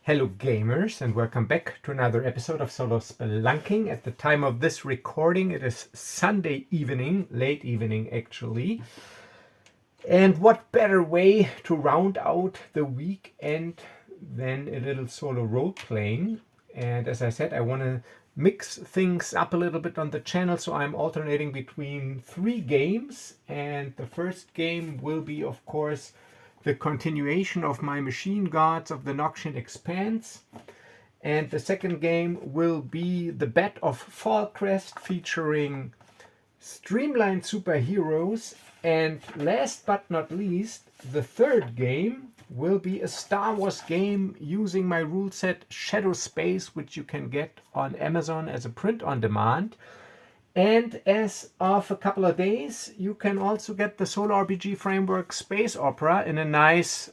Hello gamers, and welcome back to another episode of Solo Spelunking. At the time of this recording it is Sunday evening, late evening actually. And what better way to round out the weekend than a little solo role playing. And as I said, I want to mix things up a little bit on the channel, so I'm alternating between 3 games. And the first game will be, of course, the continuation of my Machine Gods of the Noxian Expanse. And the second game will be the Bet of Fallcrest, featuring streamlined superheroes. And last but not least, the third game will be a Star Wars game using my rule set Shadow Space, which you can get on Amazon as a print on demand. And as of a couple of days, you can also get the Solo RPG Framework Space Opera in a nice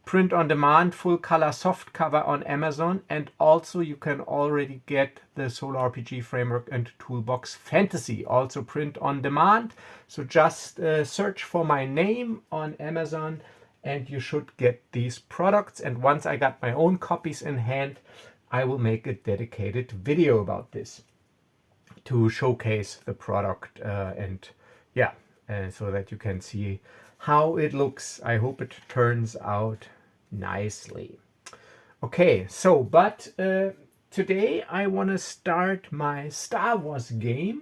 print-on-demand full-color soft cover on Amazon. And also you can already get the Solo RPG Framework and Toolbox Fantasy, also print-on-demand. So just search for my name on Amazon and you should get these products. And once I got my own copies in hand, I will make a dedicated video about this to showcase the product so that you can see how it looks. I hope it turns out nicely. Okay, so today I want to start my Star Wars game,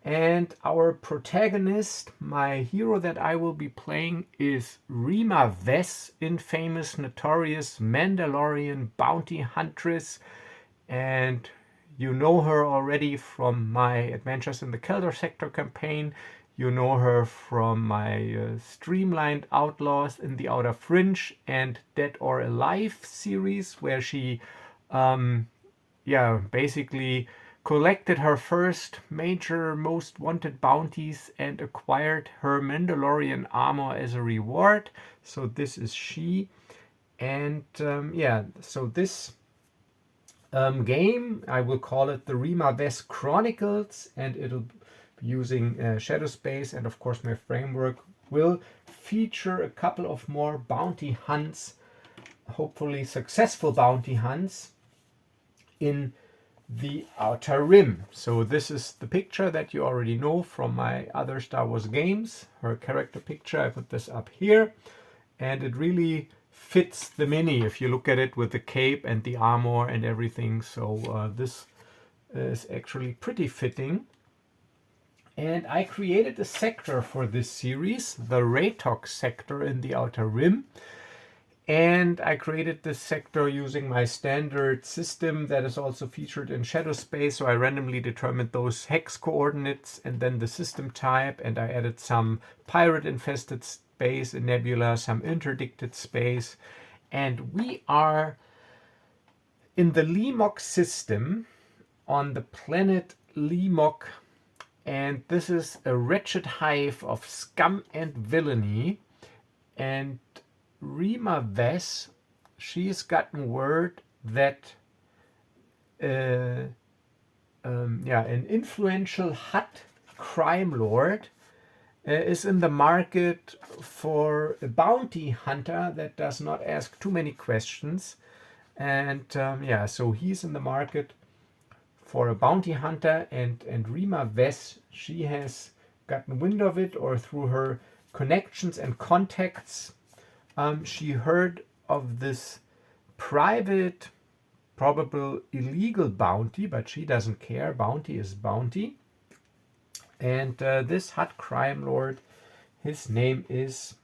and our protagonist, my hero that I will be playing, is Rima Vess, infamous, notorious Mandalorian bounty huntress. And you know her already from my Adventures in the Keldor Sector campaign. You know her from my Streamlined Outlaws in the Outer Fringe and Dead or Alive series, where she basically collected her first major most wanted bounties and acquired her Mandalorian armor as a reward. So this is she. And so this game, I will call it the Rima Vess Chronicles, and it'll be using Shadow Space, and of course my framework will feature a couple of more bounty hunts, hopefully successful bounty hunts in the Outer Rim. So this is the picture that you already know from my other Star Wars games, her character picture. I put this up here, and it really fits the mini if you look at it with the cape and the armor and everything. So this is actually pretty fitting. And I created a sector for this series, the Ratox sector in the Outer Rim. And I created this sector using my standard system that is also featured in Shadow Space. So I randomly determined those hex coordinates and then the system type, and I added some pirate infested space, a nebula, some interdicted space. And we are in the Limok system on the planet Limok, and this is a wretched hive of scum and villainy. And Rima Vess, she has gotten word that an influential Hutt crime lord is in the market for a bounty hunter that does not ask too many questions. And so he's in the market for a bounty hunter, and Rima Vess, she has gotten wind of it, or through her connections and contacts, she heard of this private, probable illegal bounty, but she doesn't care. Bounty is bounty. And this Hutt crime lord, his name is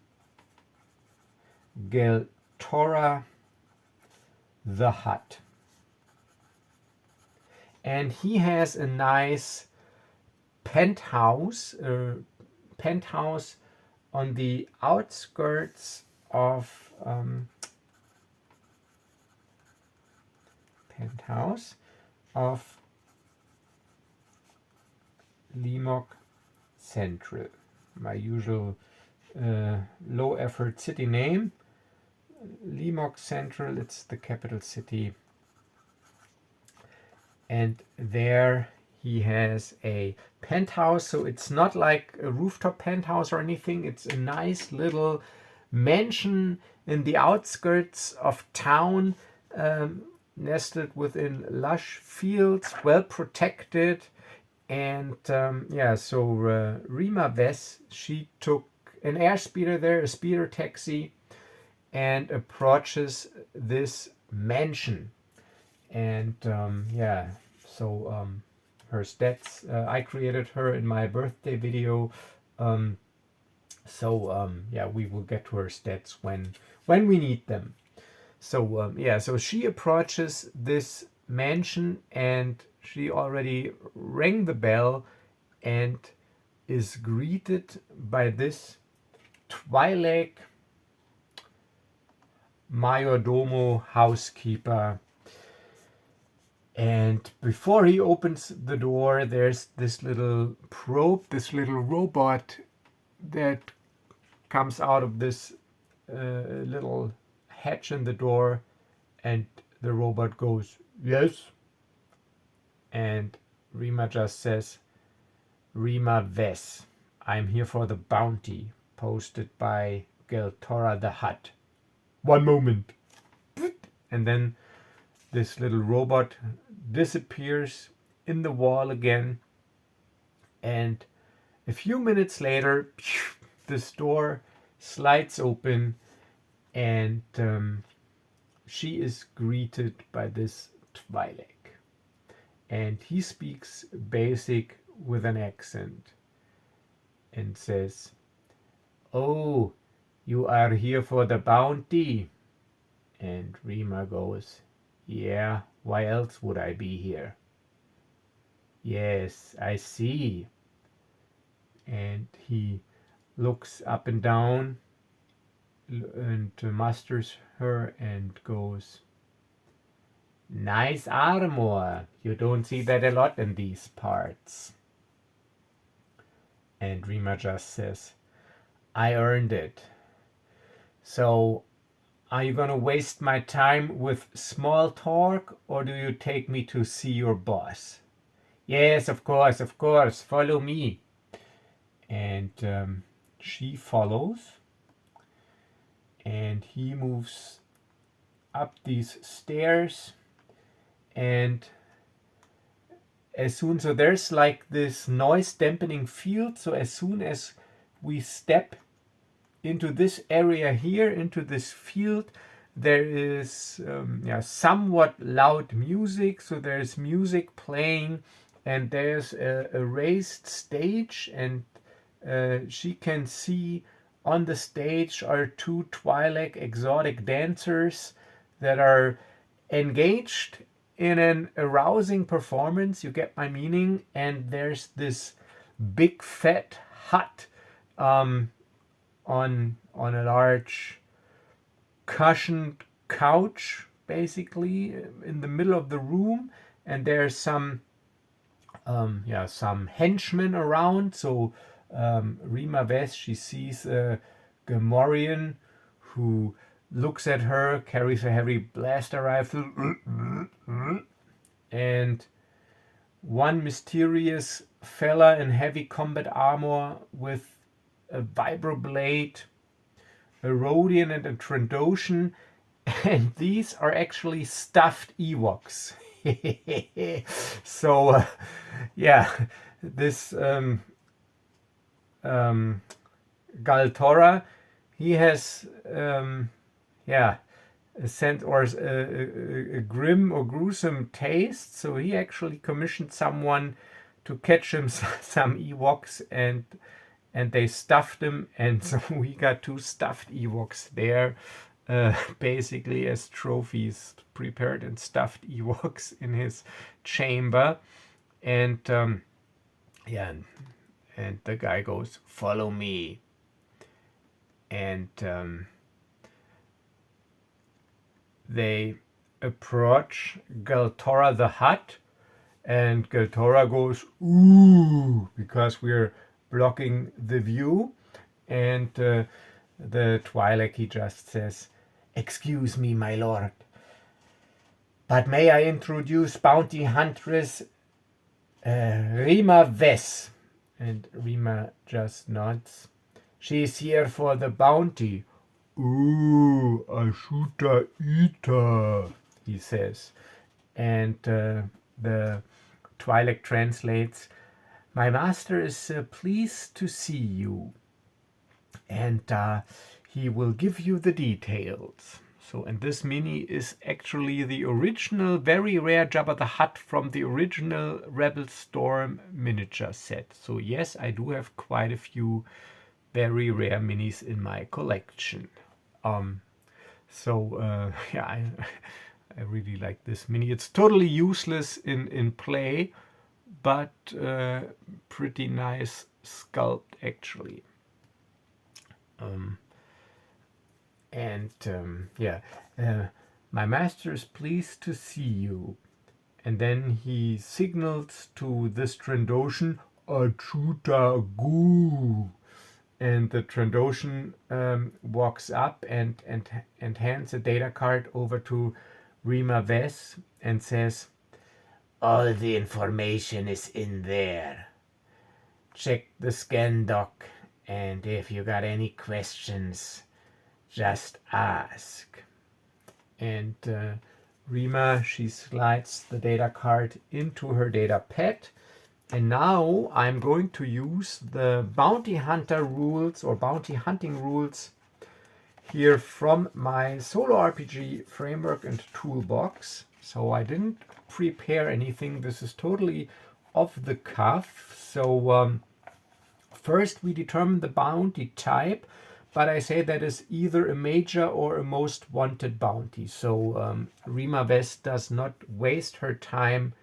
Geltora the Hutt. And he has a nice penthouse on the outskirts of Limok Central, my usual low effort city name. Limok Central, it's the capital city. And there he has a penthouse. So it's not like a rooftop penthouse or anything. It's a nice little mansion in the outskirts of town nestled within lush fields, well protected. And so Rima Vess, she took an airspeeder there, a speeder taxi, and approaches this mansion. And her stats, I created her in my birthday video. We will get to her stats when we need them. So she approaches this mansion, and she already rang the bell and is greeted by this Twi'lek Mayordomo housekeeper. And before he opens the door, there's this little probe, this little robot that comes out of this little hatch in the door, and the robot goes, "Yes." And Rima just says, "Rima Vess, I'm here for the bounty posted by Geltora the Hutt. One moment." And then this little robot disappears in the wall again. And a few minutes later, this door slides open, and she is greeted by this Twi'lek. And he speaks basic with an accent and says, "Oh, you are here for the bounty?" And Rima goes, "Yeah, why else would I be here?" "Yes, I see." And he looks up and down and musters her and goes, "Nice armor. You don't see that a lot in these parts." And Rima just says, "I earned it. So, are you gonna waste my time with small talk, or do you take me to see your boss?" "Yes, of course, follow me." And she follows, and he moves up these stairs, and so there's like this noise dampening field, so as soon as we step into this area here, into this field, there is somewhat loud music, so there's music playing, and there's a raised stage, and she can see on the stage are two Twi'lek exotic dancers that are engaged in an arousing performance. You get my meaning. And there's this big fat Hutt on a large cushioned couch, basically in the middle of the room, and there's some henchmen around. So Rima Vess, she sees a Gamorrean who looks at her, carries a heavy blaster rifle, and one mysterious fella in heavy combat armor with a vibroblade, a Rodian and a Trandoshan, and these are actually stuffed Ewoks. So, this Galtora, he has a sense or a grim or gruesome taste, so he actually commissioned someone to catch him some Ewoks, and they stuffed him, and so we got two stuffed Ewoks there, basically as trophies, prepared and stuffed Ewoks in his chamber. And and the guy goes, "Follow me." And they approach Galtora the Hutt, and Galtora goes, "Ooh," because we're blocking the view. And the Twi'lek, he just says, "Excuse me, my lord, but may I introduce bounty huntress Rima Vess?" And Rima just nods. "She's here for the bounty." "Ooh, a shooter eater," he says. And the Twi'lek translates, "My master is pleased to see you, and he will give you the details." So, and this mini is actually the original, very rare Jabba the Hutt from the original Rebel Storm miniature set. So yes, I do have quite a few very rare minis in my collection. Yeah, I really like this mini. It's totally useless in play, but pretty nice sculpt actually. Yeah, my master is pleased to see you. And then he signals to this Trandoshan, "Achuta Goo." And the Trandoshan walks up and hands a data card over to Rima Vess and says, "All the information is in there. Check the scan doc, and if you got any questions, just ask." And Rima, she slides the data card into her data pad. And now I'm going to use the bounty hunter rules or bounty hunting rules here from my solo RPG framework and toolbox. So I didn't prepare anything. This is totally off the cuff. So first we determine the bounty type, but I say that is either a major or a most wanted bounty. So Rima Vess does not waste her time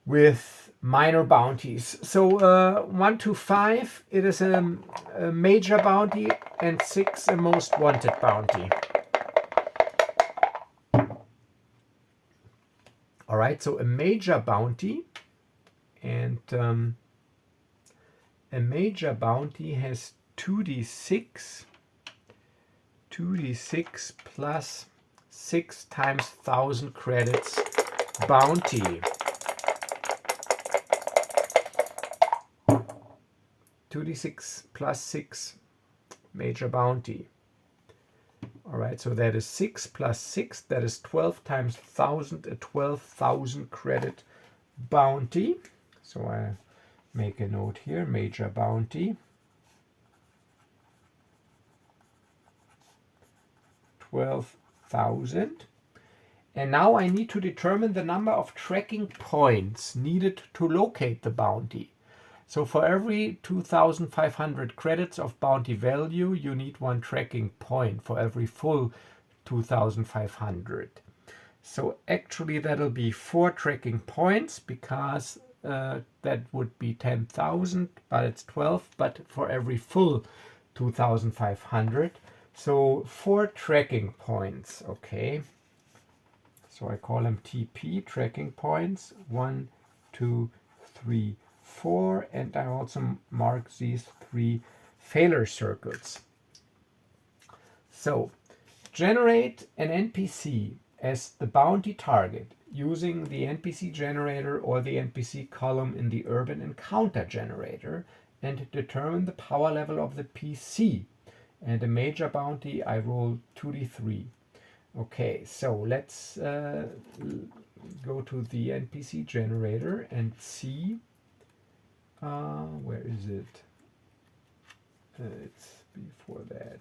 with minor bounties. So 1 to 5, it is a major bounty, and 6 a most wanted bounty. All right, so a major bounty, and a major bounty has 2d6 plus 6 times 1,000 credits bounty. 2d6 plus 6 major bounty. All right, so that is 6 plus 6, that is 12 times 1,000, a 12,000 credit bounty. So I make a note here, major bounty. 12,000. And now I need to determine the number of tracking points needed to locate the bounty. So for every 2,500 credits of bounty value, you need 1 tracking point for every full 2,500. So actually that'll be 4 tracking points, because that would be 10,000, but it's 12, but for every full 2,500. So 4 tracking points, okay. So I call them TP, tracking points, 1, 2, 3, 4, and I also mark these 3 failure circles. So generate an NPC as the bounty target using the NPC generator or the NPC column in the urban encounter generator, and determine the power level of the PC. And a major bounty, I roll 2d3. Okay, so let's go to the NPC generator and see. Where is it? It's before that.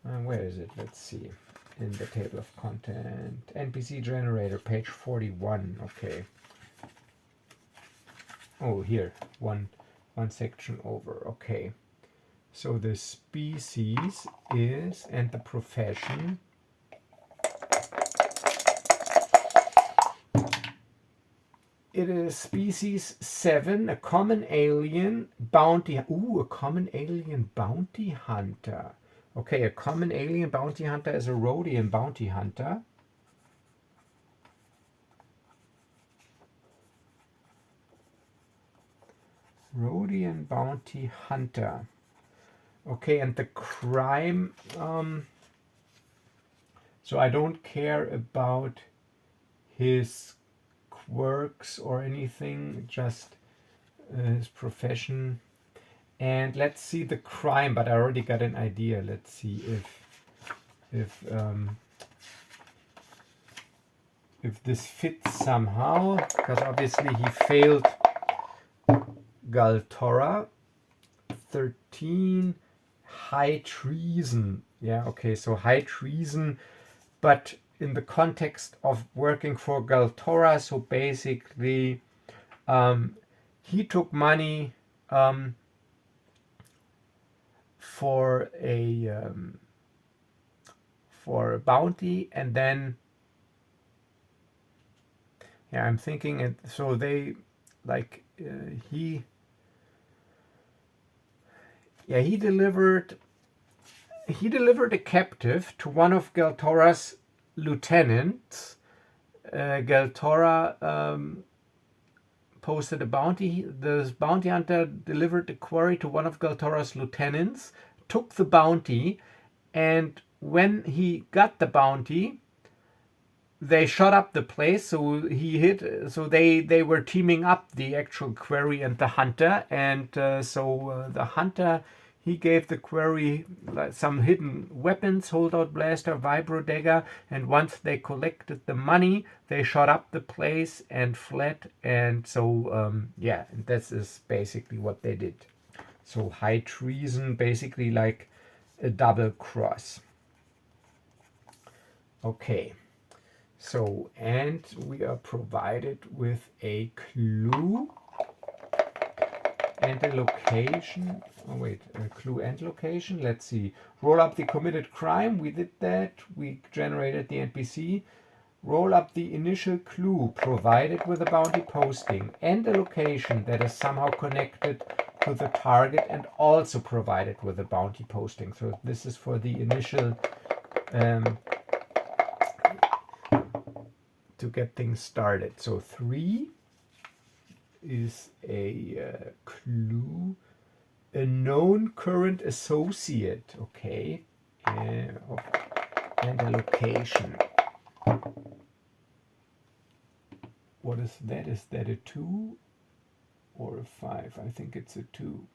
Where is it? Let's see. In the table of content. NPC generator, page 41. Okay. Oh, here. One section over. Okay. So the species is, and the profession. It is species 7, a common alien bounty. Ooh, a common alien bounty hunter. Okay, a common alien bounty hunter is a Rodian bounty hunter. Rodian bounty hunter. Okay, and the crime. So I don't care about his quirks or anything, just his profession. And let's see the crime, but I already got an idea. Let's see if if this fits somehow, because obviously he failed Galtora. 13, high treason. Yeah, okay, so high treason, but in the context of working for Galtora, so basically he took money for a bounty, and then yeah, I'm thinking, and so they like he delivered a captive to one of Galtora's lieutenants. Galtora posted a bounty. The bounty hunter delivered the quarry to one of Galtora's lieutenants, took the bounty, and when he got the bounty, they shot up the place. So they were teaming up, the actual quarry and the hunter, and the hunter, he gave the quarry some hidden weapons, holdout blaster, vibro dagger, and once they collected the money, they shot up the place and fled. And so yeah, this is basically what they did. So high treason, basically like a double cross. Okay. So, and we are provided with a clue and a location. Oh wait, a clue and location. Let's see. Roll up the committed crime. We did that. We generated the NPC. Roll up the initial clue provided with a bounty posting and a location that is somehow connected to the target and also provided with a bounty posting. So this is for the initial to get things started. So 3 is a clue, a known current associate, okay, and a location. What is that? Is that a 2 or a 5? I think it's a 2.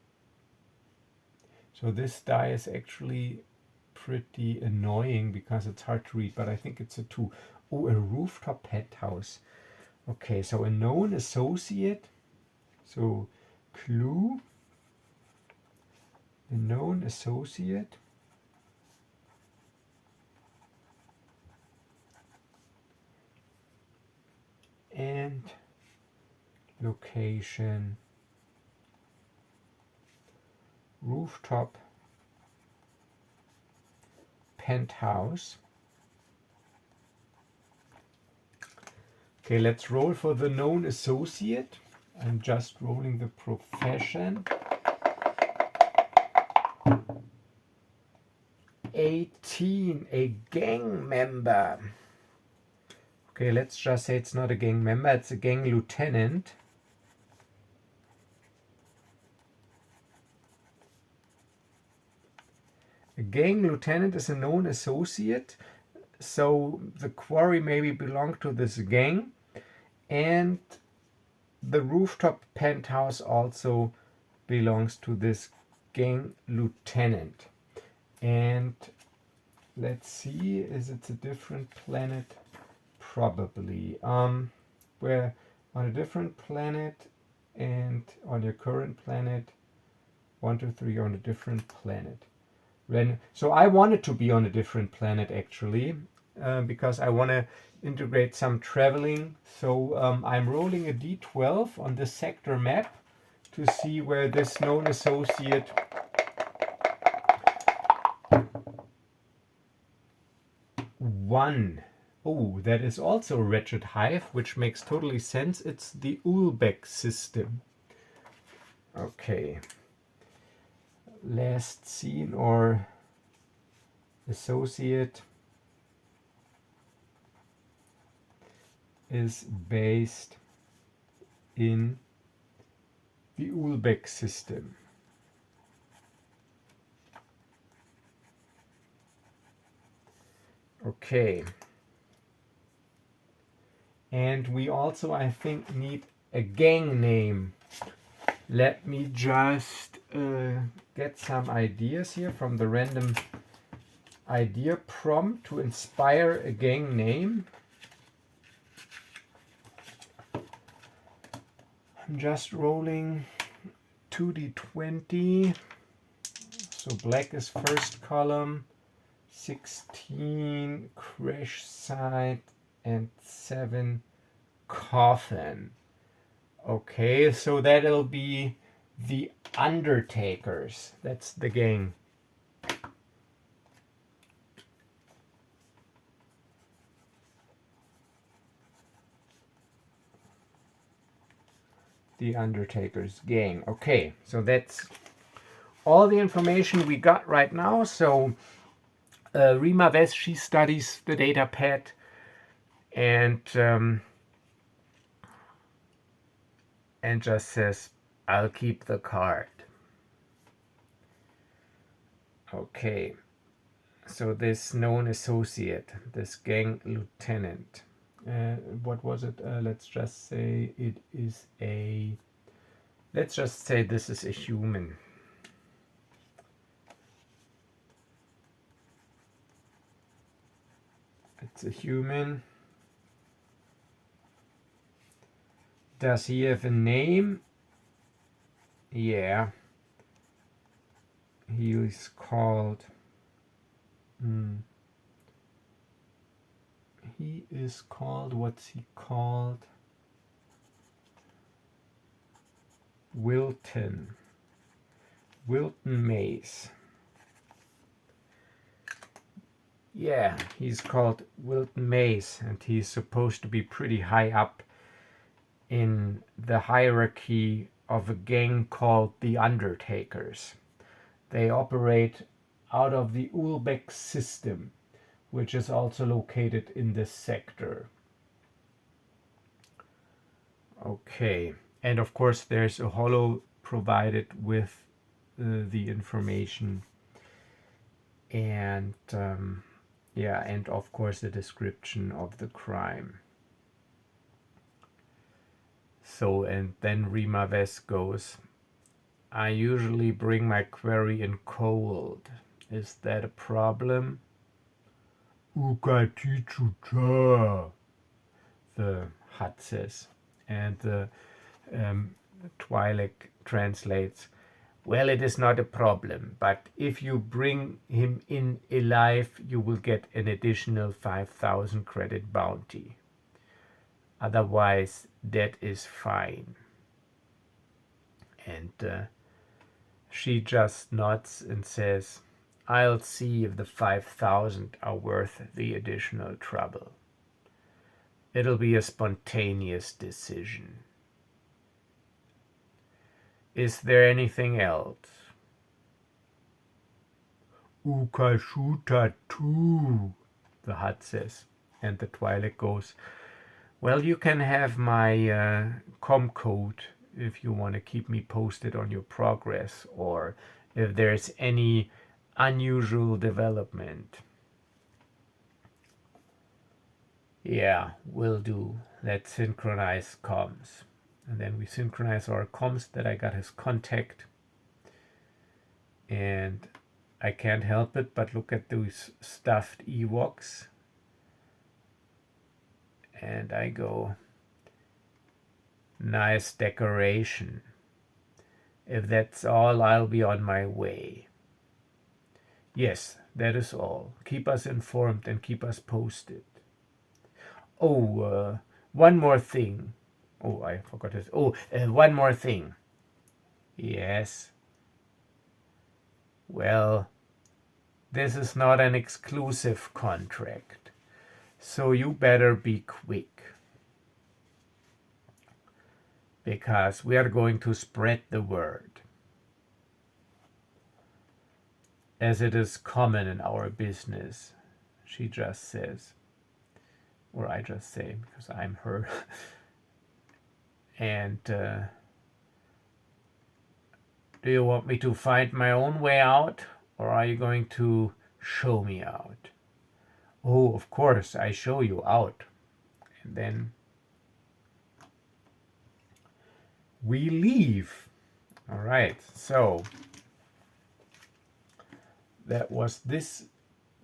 So this die is actually pretty annoying because it's hard to read, but I think it's a 2. Oh, a rooftop penthouse. Okay, so a known associate. So clue, a known associate. And location, rooftop penthouse. Okay, let's roll for the known associate. I'm just rolling the profession. 18, a gang member. Okay, let's just say it's not a gang member, it's a gang lieutenant. A gang lieutenant is a known associate, so the quarry maybe belonged to this gang, and the rooftop penthouse also belongs to this gang lieutenant. And let's see, is it a different planet? Probably. We're on a different planet, and on your current planet, 1, 2, 3, on a different planet. So I wanted to be on a different planet actually, because I want to integrate some traveling. So I'm rolling a d12 on this sector map to see where this known associate one. Oh, that is also Wretched Hive, which makes totally sense. It's the Ulbeck system. Okay. Last seen or associate is based in the Ulbeck system. Okay. And we also, I think, need a gang name. Let me just get some ideas here from the random idea prompt to inspire a gang name. I'm just rolling 2d20. So black is first column, 16 crash site, and 7 coffin. Okay, so that'll be the Undertakers. That's the gang. The Undertakers gang. Okay, so that's all the information we got right now. So Rima Vess, she studies the data pad and just says, I'll keep the card. Okay, so this known associate, this gang lieutenant, what was it? Let's just say it is a, let's just say this is a human. It's a human. Does he have a name? Yeah. He is called... He is called... What's he called? Wilton. Wilton Mays. Yeah, he's called Wilton Mays, and he's supposed to be pretty high up in the hierarchy of a gang called the Undertakers. They operate out of the Ulbeck system, which is also located in this sector. Okay, and of course there's a holo provided with the information, and yeah, and of course the description of the crime. So, and then Rima Vess goes, I usually bring my quarry in cold. Is that a problem? Ukatichucha, the Hutt says. And the Twi'lek translates, well, it is not a problem, but if you bring him in alive, you will get an additional 5,000 credit bounty. Otherwise, that is fine. And she just nods and says, I'll see if the 5,000 are worth the additional trouble. It'll be a spontaneous decision. Is there anything else? Ukashuta too, the Hutt says. And the Twi'lek goes, well, you can have my com code if you want to keep me posted on your progress or if there's any unusual development. Yeah, will do. Let's synchronize comms. And then we synchronize our comms that I got his contact. And I can't help it but look at those stuffed Ewoks. And I go, nice decoration. If that's all, I'll be on my way. Yes, that is all. Keep us informed and keep us posted. Oh, one more thing. Oh, I forgot this. Oh, one more thing. Yes. Well, this is not an exclusive contract, so you better be quick. Because we are going to spread the word. As it is common in our business, she just says. Or I just say, because I'm her. And do you want me to find my own way out? Or are you going to show me out? Oh, of course, I show you out. And then we leave. All right, so that was this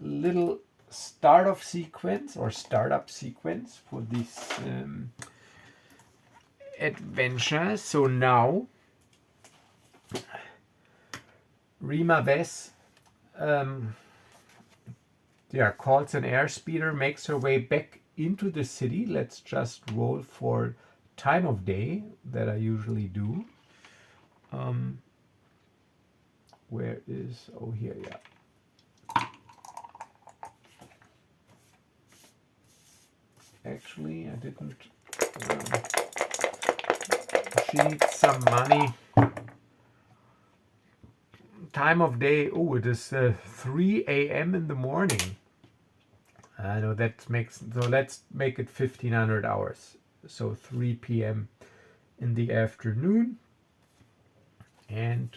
little startup sequence for this adventure. So now Rima Vess calls an airspeeder, makes her way back into the city. Let's just roll for time of day that I usually do. Where is, oh here, yeah. Actually, I didn't, she needs some money. Time of day, oh, it is 3 a.m. in the morning. I know that makes, so let's make it 1500 hours. So 3 p.m. in the afternoon. And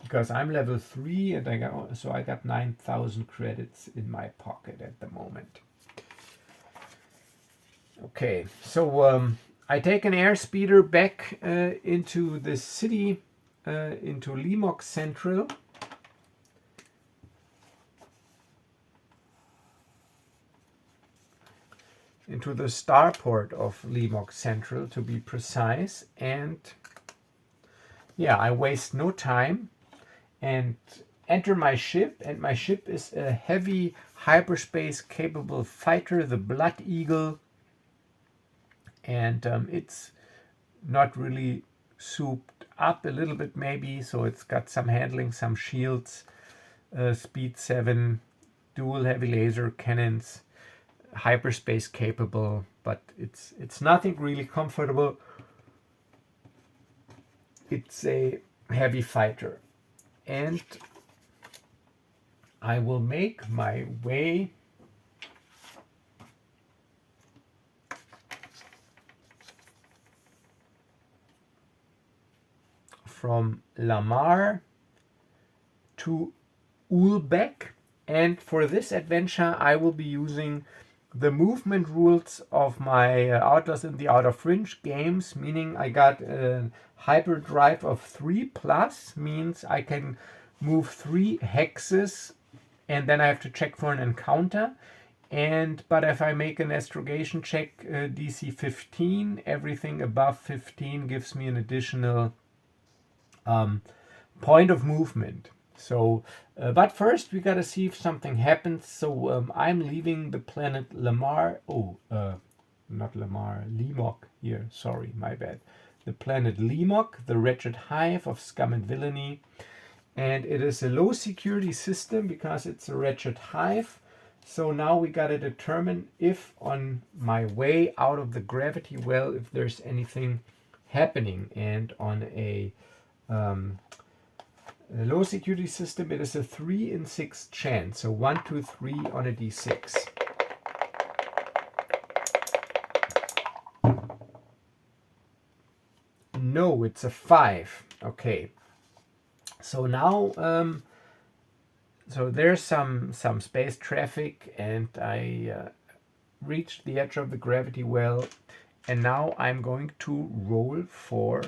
because I'm level 3 and I got 9,000 credits in my pocket at the moment. Okay, so I take an airspeeder back into the city, into Limok Central. Into the starport of Limok Central, to be precise. And yeah, I waste no time and enter my ship. And my ship is a heavy hyperspace capable fighter, the Blood Eagle. And it's not really souped up, a little bit maybe, so it's got some handling, some shields, speed 7, dual heavy laser cannons, hyperspace capable, but it's nothing really comfortable. It's a heavy fighter, and I will make my way from Lamar to Ulbeck, and for this adventure I will be using the movement rules of my Outlaws in the Outer Fringe games, meaning I got a hyperdrive of 3+, means I can move 3 hexes and then I have to check for an encounter. But if I make an astrogation check, DC 15, everything above 15 gives me an additional point of movement. So, but first we gotta see if something happens. So I'm leaving the planet Lamar. Not Lamar, Limok here. Sorry, my bad. The planet Limok, the wretched hive of scum and villainy. And it is a low security system because it's a wretched hive. So now we gotta determine if on my way out of the gravity well, if there's anything happening. And on a low security system, it is a 3 in 6 chance. So 1, 2, 3 on a d6. No, it's a 5. Okay. So now, so there's some space traffic, and I reached the edge of the gravity well, and now I'm going to roll for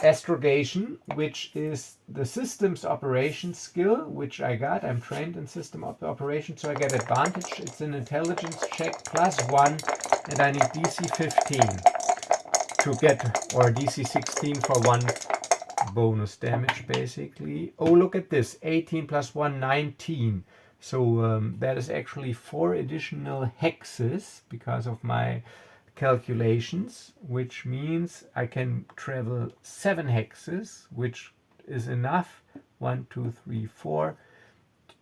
astrogation, which is the systems operation skill, which I got. I'm trained in system operation, so I get advantage. It's an intelligence check +1, and I need DC 15 to get, or DC 16 for 1 bonus damage, basically. Oh, look at this, 18 + 1, 19. So that is actually 4 additional hexes because of my calculations, which means I can travel 7 hexes, which is enough, 1, 2, 3, 4,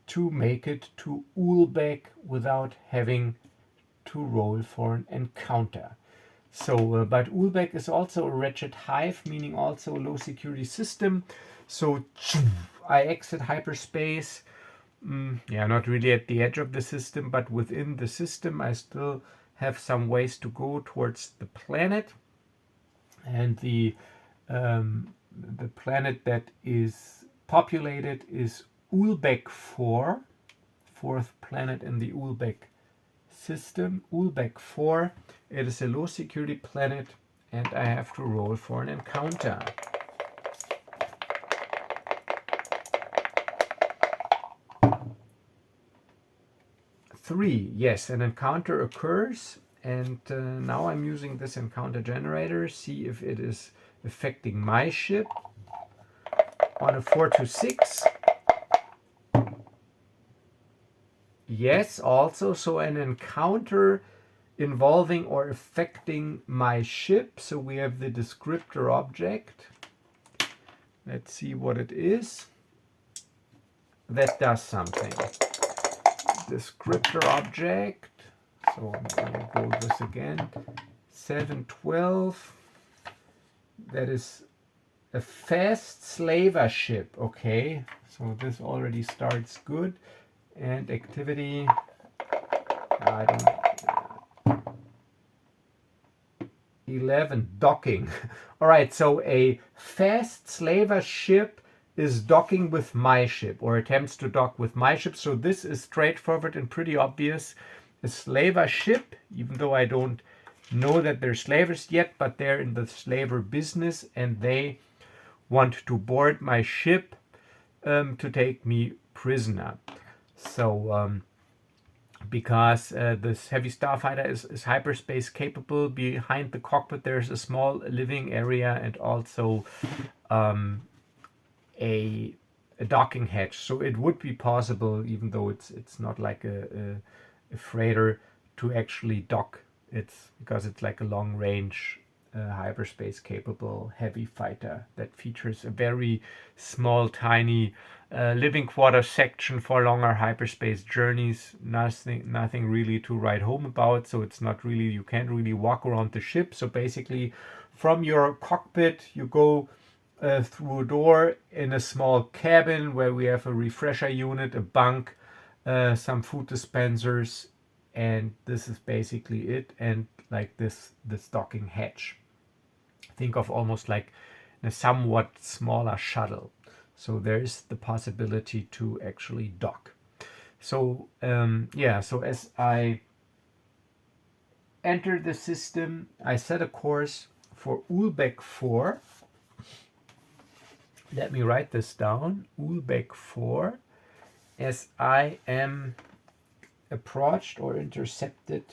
to make it to Ulbeck without having to roll for an encounter. So, but Ulbeck is also a wretched hive, meaning also a low security system. So I exit hyperspace. Yeah, not really at the edge of the system, but within the system I still have some ways to go towards the planet. And the planet that is populated is Ulbeck 4, 4th planet in the Ulbeck system. Ulbeck 4. It is a low security planet, and I have to roll for an encounter. 3. Yes, an encounter occurs, and now I'm using this encounter generator, see if it is affecting my ship. On a 4 to 6. Yes, also, so an encounter involving or affecting my ship. So we have the descriptor object. Let's see what it is. That does something. Descriptor object. So I'm going to go this again. 712. That is a fast slaver ship. Okay, so this already starts good. And activity, I don't, 11, docking. All right, so a fast slaver ship is docking with my ship, or attempts to dock with my ship. So this is straightforward and pretty obvious. A slaver ship, even though I don't know that they're slavers yet, but they're in the slaver business and they want to board my ship to take me prisoner. So because this heavy starfighter is hyperspace capable, behind the cockpit there's a small living area and also a docking hatch. So it would be possible, even though it's not like a freighter, to actually dock. It's because it's like a long range hyperspace capable heavy fighter that features a very small tiny living quarter section for longer hyperspace journeys. Nothing really to write home about. So it's not really, you can't really walk around the ship. So basically from your cockpit you go through a door in a small cabin where we have a refresher unit, a bunk, some food dispensers, and this is basically it. And like this docking hatch, think of almost like a somewhat smaller shuttle. So there is the possibility to actually dock. So yeah, so as I enter the system, I set a course for Ulbeck 4. Let me write this down. Ulbeck 4, as I am approached or intercepted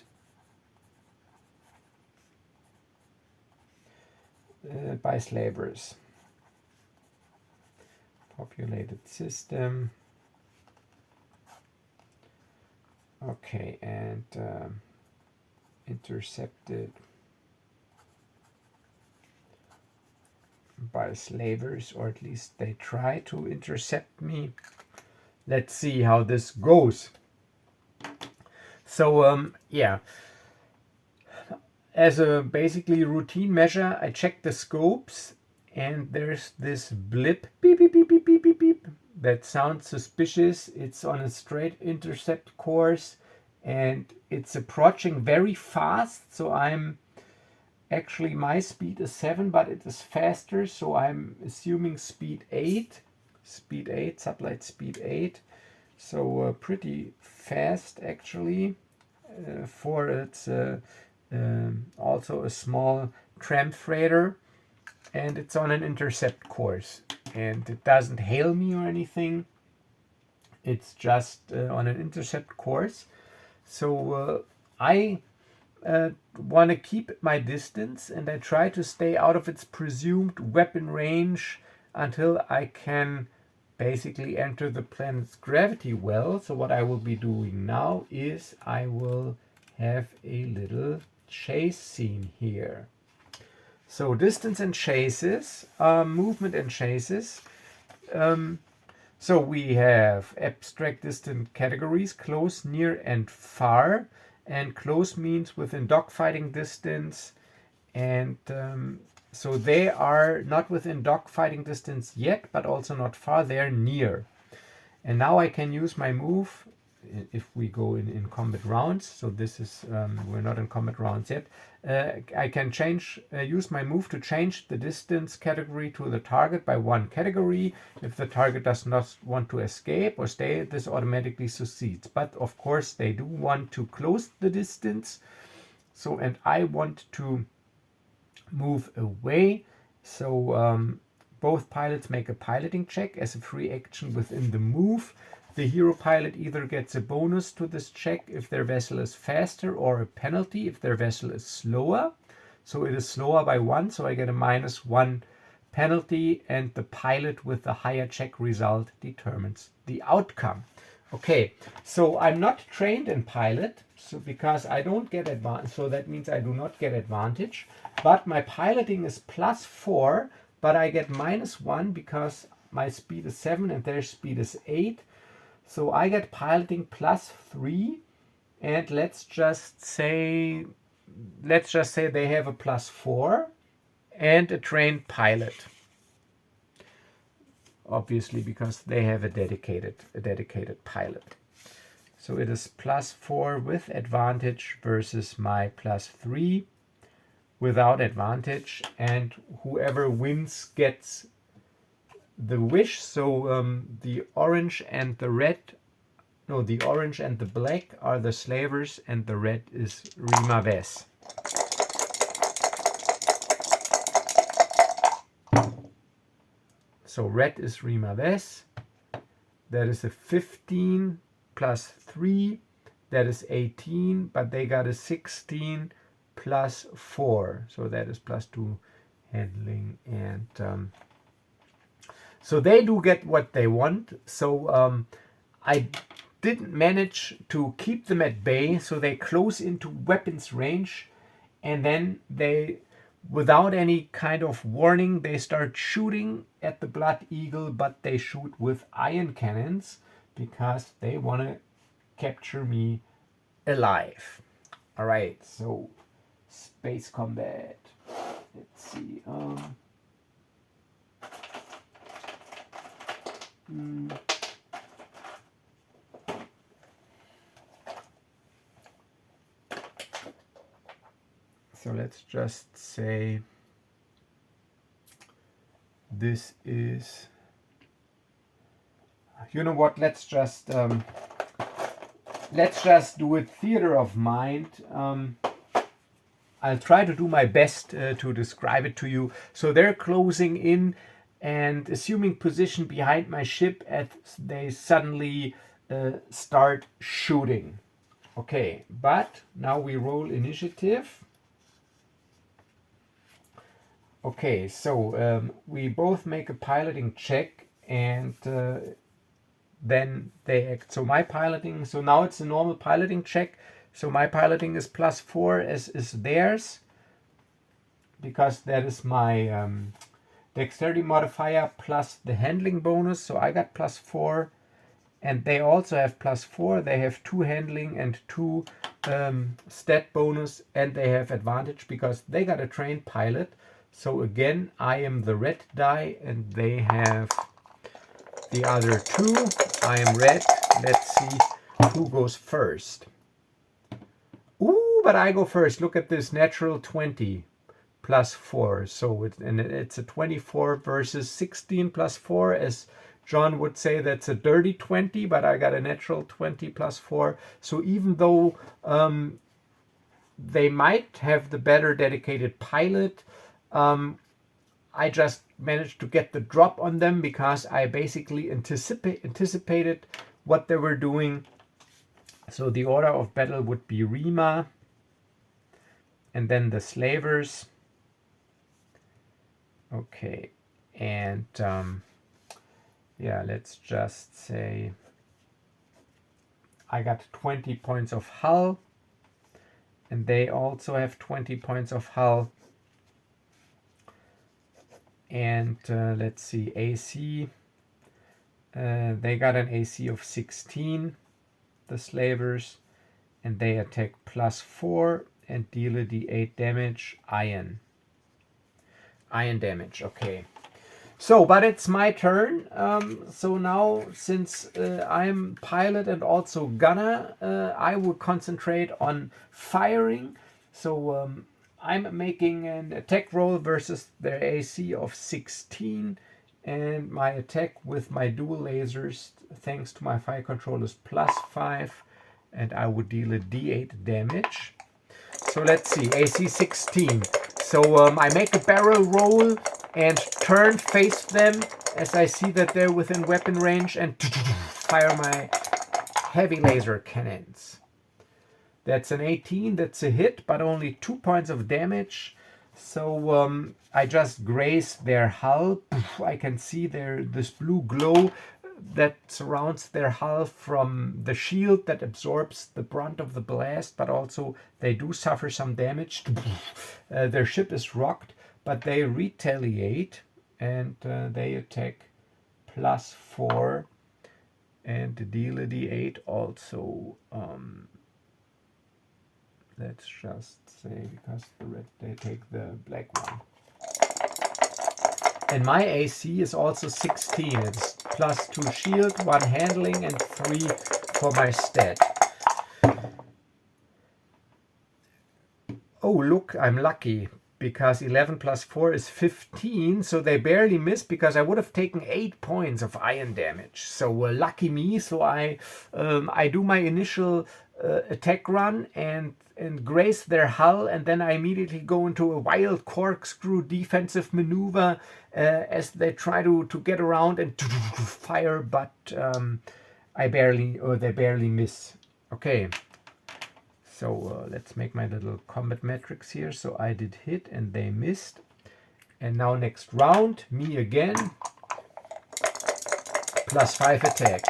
by slavers. Populated system. Okay, and intercepted by slavers, or at least they try to intercept me. Let's see how this goes. So yeah, as a basically routine measure, I check the scopes and there's this blip, beep, beep, beep, beep, beep, beep, beep, that sounds suspicious. It's on a straight intercept course and it's approaching very fast. So I'm actually, my speed is 7, but it is faster. So I'm assuming speed 8, sublight speed 8. So pretty fast actually for its also a small tramp freighter, and it's on an intercept course, and it doesn't hail me or anything. It's just on an intercept course. So I want to keep my distance, and I try to stay out of its presumed weapon range until I can basically enter the planet's gravity well. So what I will be doing now is I will have a little chase scene here. So distance and chases, movement and chases. So we have abstract distant categories, close, near, and far. And close means within dogfighting distance. And so they are not within dogfighting distance yet, but also not far. They're near. And now I can use my move if we go in combat rounds. So this is, we're not in combat rounds yet. I can use my move to change the distance category to the target by 1 category. If the target does not want to escape or stay, this automatically succeeds. But of course they do want to close the distance. So, and I want to move away. So both pilots make a piloting check as a free action within the move. The hero pilot either gets a bonus to this check if their vessel is faster, or a penalty if their vessel is slower. So it is slower by 1, so I get a -1 penalty, and the pilot with the higher check result determines the outcome. Okay, so I'm not trained in pilot, so because I don't get advantage, so that means I do not get advantage, but my piloting is +4, but I get -1 because my speed is 7 and their speed is 8. So I get piloting +3, and let's just say they have a +4 and a trained pilot. Obviously, because they have a dedicated pilot. So it is +4 with advantage versus my +3 without advantage, and whoever wins gets the wish. So the orange and the red, no, the orange and the black are the slavers, and the red is Rima Vess. So red is Rima Vess. That is a 15 +3. That is 18, but they got a 16 +4. So that is +2 handling. And so they do get what they want. So I didn't manage to keep them at bay. So they close into weapons range. And then they, without any kind of warning, they start shooting at the Blood Eagle, but they shoot with iron cannons because they want to capture me alive. All right, so space combat. Let's see. So let's just say this is, you know what, let's just do it theater of mind. I'll try to do my best to describe it to you. So they're closing in and assuming position behind my ship as they suddenly start shooting. Okay, but now we roll initiative. Okay, so we both make a piloting check, and then they act. So my piloting, so now it's a normal piloting check. So my piloting is +4 as is theirs, because that is my dexterity modifier plus the handling bonus. So I got +4, and they also have +4. They have 2 handling and 2 stat bonus, and they have advantage because they got a trained pilot. So again, I am the red die, and they have the other 2. I am red. Let's see who goes first. Ooh, but I go first. Look at this, natural 20 +4. So it's a 24 versus 16 +4. As John would say, that's a dirty 20, but I got a natural 20 +4. So even though they might have the better dedicated pilot, I just managed to get the drop on them because I basically anticipated what they were doing. So the order of battle would be Rima, and then the slavers. Okay, and yeah, let's just say I got 20 points of hull, and they also have 20 points of hull. And let's see, AC, they got an AC of 16, the slavers, and they attack +4 and deal a d8 damage, iron damage. Okay, so but it's my turn. So now, since I'm pilot and also gunner, I will concentrate on firing. So I'm making an attack roll versus their AC of 16, and my attack with my dual lasers, thanks to my fire control, is +5, and I would deal a d8 damage. So let's see, AC 16. So I make a barrel roll, and turn, face them as I see that they're within weapon range, and fire my heavy laser cannons. That's an 18, that's a hit, but only 2 points of damage. So I just graze their hull. I can see this blue glow that surrounds their hull from the shield that absorbs the brunt of the blast, but also they do suffer some damage. Their ship is rocked, but they retaliate and they attack +4 and deal a d8 also. Let's just say, because the red, they take the black one. And my AC is also 16. It's +2 shield, 1 handling, and 3 for my stat. Oh, look, I'm lucky, because 11 + 4 is 15, so they barely miss, because I would have taken 8 points of iron damage. So lucky me. So I do my initial attack run and graze their hull, and then I immediately go into a wild corkscrew defensive maneuver as they try to get around and fire, but they barely miss. Okay. So let's make my little combat metrics here. So I did hit and they missed. And now next round, me again. +5 attack.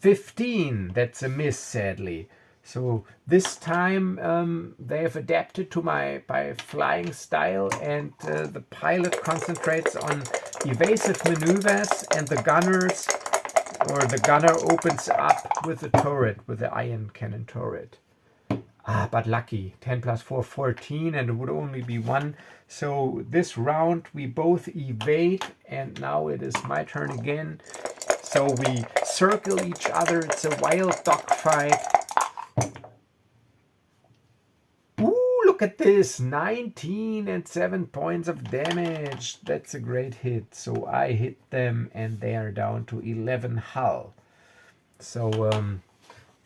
15, that's a miss, sadly. So this time they have adapted to my flying style, and the pilot concentrates on evasive maneuvers, and the gunner opens up with the turret, with the iron cannon turret. But lucky, 10 + 4, 14, and it would only be 1. So this round we both evade, and now it is my turn again. So we circle each other. It's a wild dogfight. Ooh, look at this. 19 and 7 points of damage. That's a great hit. So I hit them and they are down to 11 hull. So,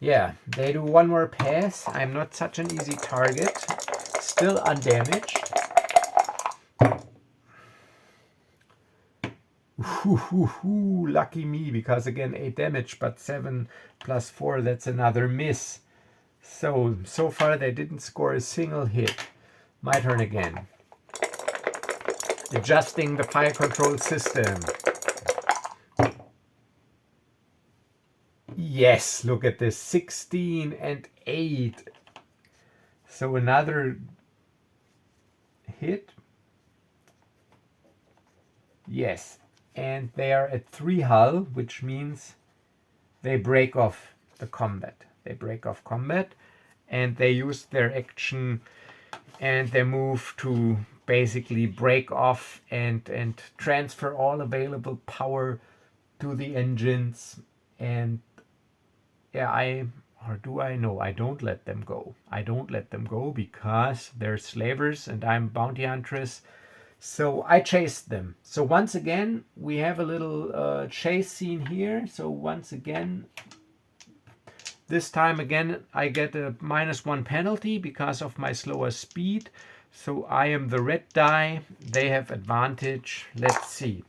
yeah, they do one more pass. I'm not such an easy target. Still undamaged. Lucky me, because again 8 damage, but 7 + 4, that's another miss. So far they didn't score a single hit. My turn again. Adjusting the fire control system. Yes, look at this, 16 and 8. So another hit. Yes. And they are at 3 hull, which means they break off the combat. They break off combat, and they use their action and they move to basically break off and transfer all available power to the engines. And yeah, no, I don't let them go. I don't let them go because they're slavers and I'm bounty huntress. So I chased them. So once again, we have a little chase scene here. So once again, this time again, I get a -1 penalty because of my slower speed. So I am the red die. They have advantage. Let's see.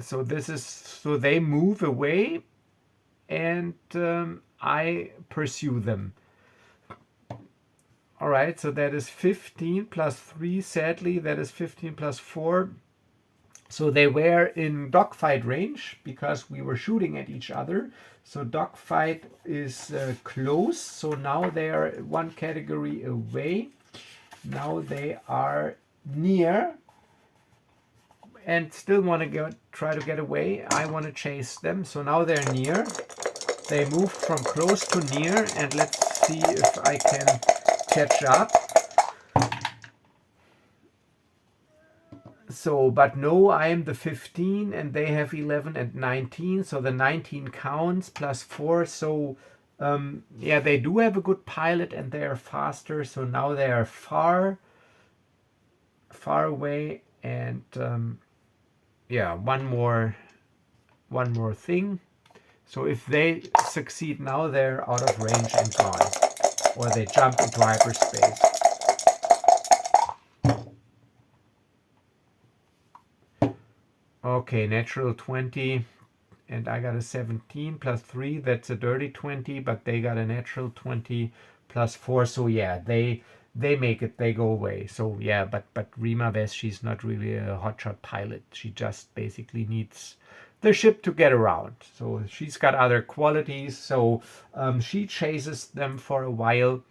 So they move away, and I pursue them. All right, so that is 15 + 3. Sadly, that is 15 + 4. So they were in dogfight range because we were shooting at each other. So dogfight is close. So now they are 1 category away. Now they are near and still want to try to get away. I want to chase them. So now they're near. They moved from close to near, and let's see if I can catch up. So, but no, I am the 15 and they have 11 and 19. So the 19 counts +4. So yeah, they do have a good pilot and they are faster. So now they are far away, and yeah, one more one more thing. So if they succeed now, they're out of range and gone. Or they jump into hyperspace. Okay, natural 20. And I got a 17 plus 3. That's a dirty 20. But they got a natural 20 plus 4. So yeah, they make it. They go away. So yeah, but Rima Vess, she's not really a hotshot pilot. She just basically needs the ship to get around. So she's got other qualities. So she chases them for a while,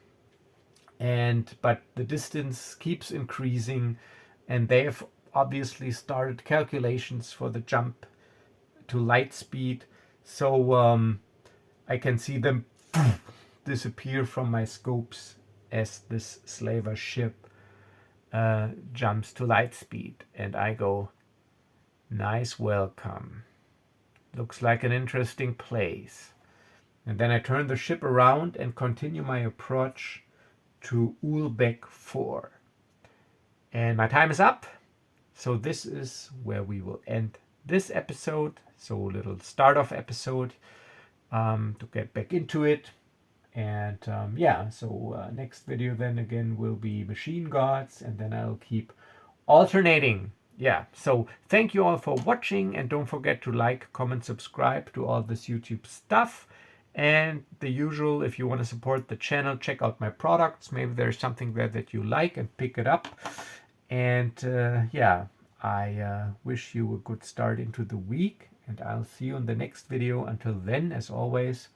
but the distance keeps increasing, and they have obviously started calculations for the jump to light speed. So I can see them disappear from my scopes as this slaver ship jumps to light speed, and I go, nice welcome. Looks like an interesting place. And then I turn the ship around and continue my approach to Ulbeck 4. And my time is up. So this is where we will end this episode. So a little start-off episode to get back into it. And yeah, so next video then again will be Machine Gods, and then I'll keep alternating. Yeah, so thank you all for watching, and don't forget to like, comment, subscribe to all this YouTube stuff. And the usual, if you want to support the channel, check out my products. Maybe there's something there that you like and pick it up. And yeah, I wish you a good start into the week, and I'll see you in the next video. Until then, as always,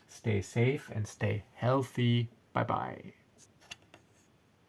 stay safe and stay healthy. Bye bye.